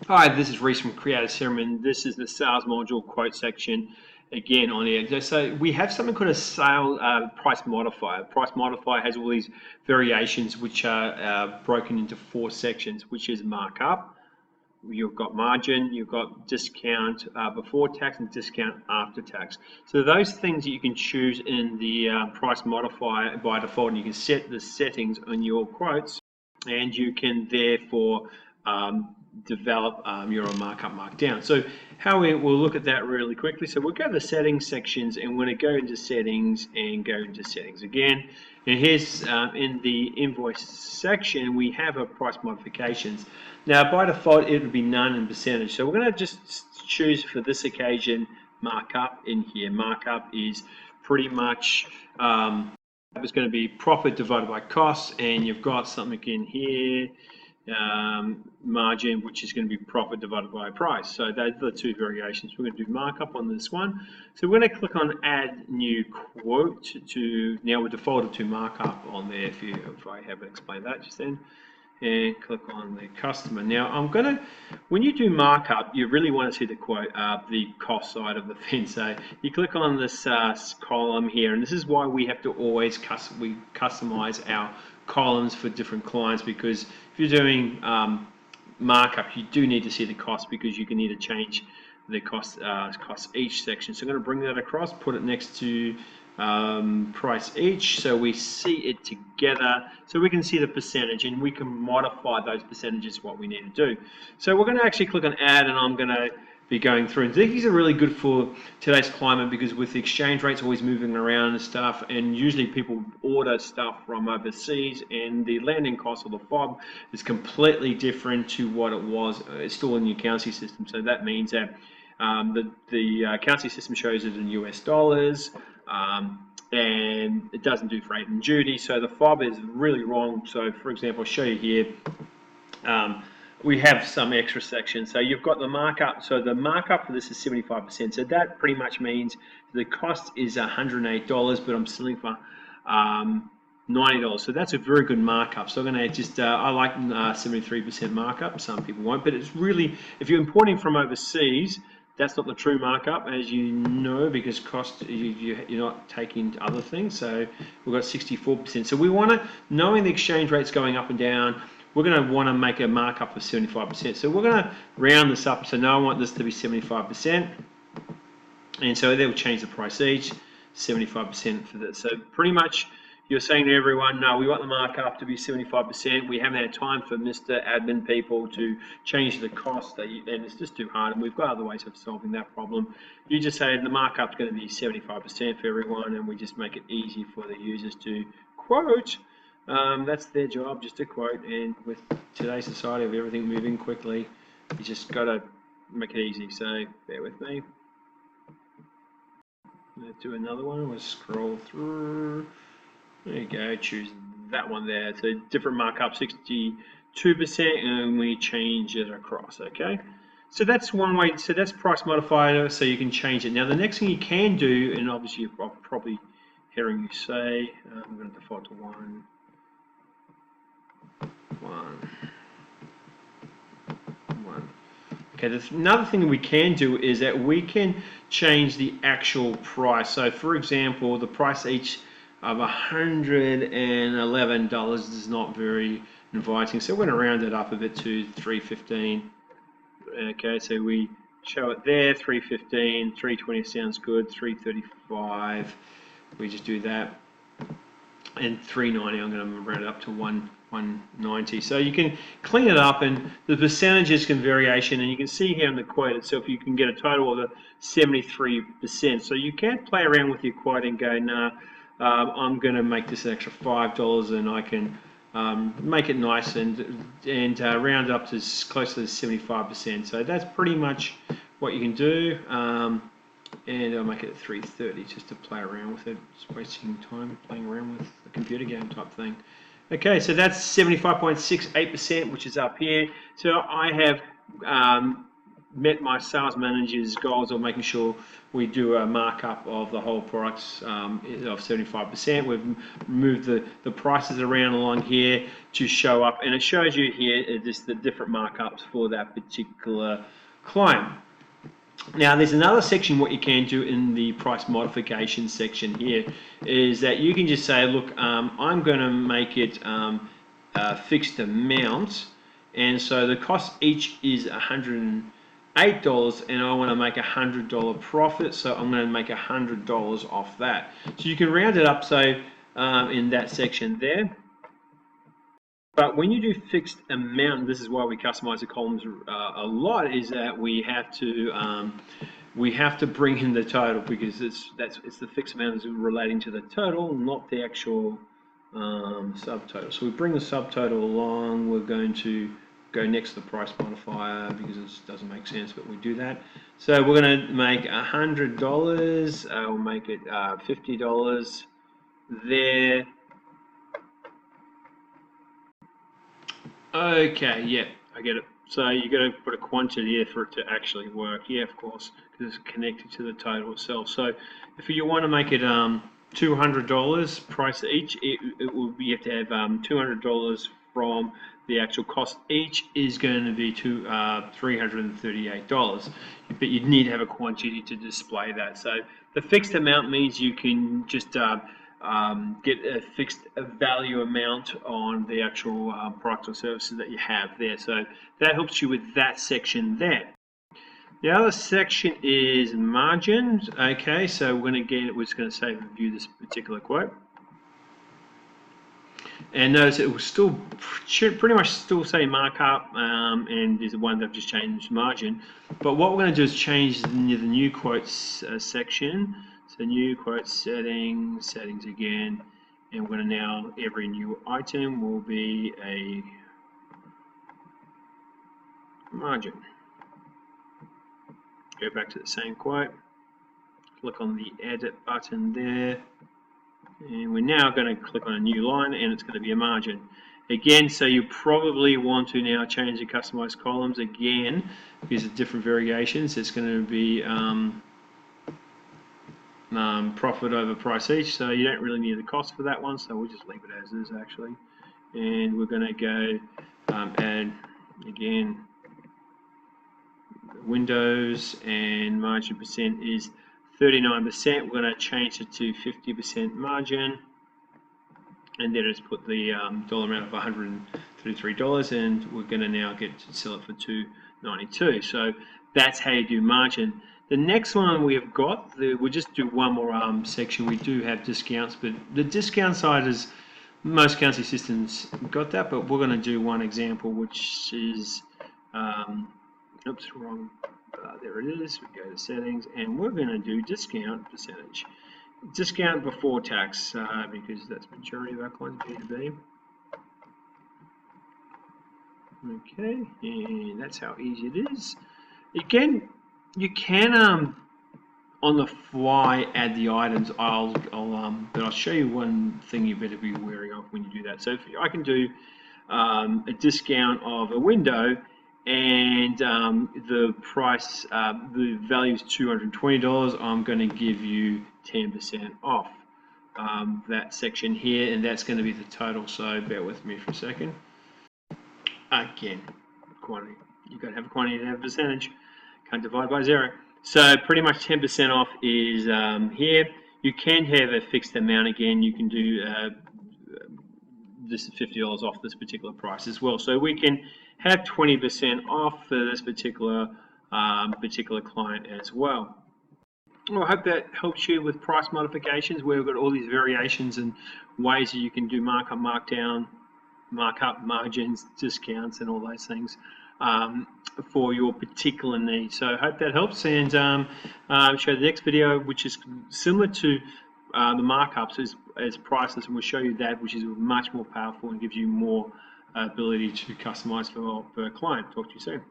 Hi, this is Reese from CreataCRM, and this is the sales module quote section again on here. So we have something called a sale price modifier. Price modifier has all these variations which are broken into 4 sections, which is markup. You've got margin, you've got discount before tax and discount after tax. So those things that you can choose in the price modifier by default, and you can set the settings on your quotes, and you can therefore develop your markup markdown. So how we'll look at that really quickly. So we'll go to the settings sections, and we're going to go into settings and go into settings again. And here's in the invoice section, we have a price modifications. Now by default it would be none and percentage. So we're going to just choose for this occasion markup in here. Markup is pretty much it's going to be profit divided by costs, and you've got something in here, margin, which is going to be profit divided by price. So those are the 2 variations. We're going to do markup on this one. So we're going to click on add new quote to, now we're defaulted to markup on there if I haven't explained that just then. And click on the customer. Now I'm going to, when you do markup, you really want to see the quote, the cost side of the fence. So you click on this column here, and this is why we have to always customize our columns for different clients, because if you're doing markup, you do need to see the cost, because you can need to change the cost each section. So I'm going to bring that across, put it next to price each, so we see it together, so we can see the percentage, and we can modify those percentages what we need to do. So we're going to actually click on add, and I'm going to be going through, and these are really good for today's climate, because with the exchange rates always moving around and stuff, and usually people order stuff from overseas, and the landing cost of the FOB is completely different to what it was. It's still in the accounting system, so that means that the accounting system shows it in US dollars, and it doesn't do freight and duty, so the FOB is really wrong. So for example, I'll show you here, we have some extra sections. So you've got the markup, so the markup for this is 75%, so that pretty much means the cost is $108, but I'm selling for $90, so that's a very good markup. So I'm going to just, I like 73% markup, some people won't, but it's really, if you're importing from overseas, that's not the true markup, as you know, because cost, you're not taking other things. So we've got 64%. So we want to, knowing the exchange rates going up and down, we're going to want to make a markup of 75%. So we're going to round this up. So now I want this to be 75%. And so they'll change the price each, 75% for this. So pretty much you're saying to everyone, no, we want the markup to be 75%. We haven't had time for Mr. Admin people to change the cost, and it's just too hard, and we've got other ways of solving that problem. You just say the markup's going to be 75% for everyone, and we just make it easy for the users to quote. That's their job, just to quote, and with today's society of everything moving quickly, you just got to make it easy. So bear with me. Let's do another one. We'll scroll through. There you go, choose that one there. So different markup, 62%, and we change it across, okay? So that's one way, so that's price modifier, so you can change it. Now the next thing you can do, and obviously you're probably hearing you say, I'm going to default to 1. Okay, another thing we can do is that we can change the actual price. So for example, the price each of $111 is not very inviting, so we're going to round it up a bit to $315. Okay, so we show it there, $315, $320 sounds good, $335, we just do that, and $390, I'm going to round it up to $190. So you can clean it up, and the percentages can variation, and you can see here in the quote itself you can get a total of 73%. So you can play around with your quote and go, nah, I'm going to make this an extra $5, and I can make it nice and round it up to as close to 75%. So that's pretty much what you can do. And I'll make it 330 just to play around with it. Just wasting time playing around with a computer game type thing. Okay, so that's 75.68%, which is up here. So I have met my sales manager's goals of making sure we do a markup of the whole products of 75%. We've moved the prices around along here to show up, and it shows you here just the different markups for that particular client. Now, there's another section. What you can do in the price modification section here is that you can just say, look, I'm going to make it a fixed amount, and so the cost each is $108, and I want to make $100 profit, so I'm going to make $100 off that. So you can round it up, so in that section there. But when you do fixed amount, this is why we customize the columns a lot, is that we have to bring in the total, because it's the fixed amount is relating to the total, not the actual subtotal. So we bring the subtotal along. We're going to go next to the price modifier because it doesn't make sense, but we do that. So we're going to make $100. We'll make it $50 there. Okay, yeah, I get it. So you got to put a quantity here for it to actually work. Yeah, of course, because it's connected to the total itself. So if you want to make it $200 price each, it will be, you have to have $200 from the actual cost each is going to be $338. But you need to have a quantity to display that. So the fixed amount means you can just get a fixed value amount on the actual product or services that you have there. So that helps you with that section there. The other section is margins. Okay, so we're just going to say review this particular quote. And notice it will still should pretty much still say markup, and there's the one that I've just changed margin. But what we're going to do is change the new quotes section. So new quote settings again, and we're going to now, every new item will be a margin. Go back to the same quote, click on the edit button there, and we're now going to click on a new line, and it's going to be a margin. Again, so you probably want to now change the customized columns again, because of different variations. It's going to be profit over price each, so you don't really need the cost for that one, so we'll just leave it as is actually. And we're going to go add again windows, and margin percent is 39%. We're going to change it to 50% margin, and then just put the dollar amount of $133, and we're going to now get to sell it for $292. So that's how you do margin. The next one we have got, we'll just do one more section. We do have discounts, but the discount side is, most accounting systems got that, but we're going to do one example, which is, oops, wrong, there it is. We go to settings, and we're going to do discount percentage. Discount before tax, because that's the majority of our clients, B2B. Okay, and that's how easy it is. Again, you can on the fly add the items. But I'll show you one thing you better be wary of when you do that. So if I can do a discount of a window, and the price, the value is $220. I'm going to give you 10% off that section here, and that's going to be the total. So bear with me for a second. Again, quantity. You've got to have a quantity to have a percentage. Can't divide by 0. So pretty much 10% off is here. You can have a fixed amount again. You can do this is $50 off this particular price as well. So we can have 20% off for this particular client as well. Well, I hope that helps you with price modifications, where we've got all these variations and ways that you can do markup, markdown, markup, margins, discounts, and all those things for your particular needs. So I hope that helps, and show the next video, which is similar to the markups as prices, and we'll show you that, which is much more powerful and gives you more ability to customize for a client. Talk to you soon.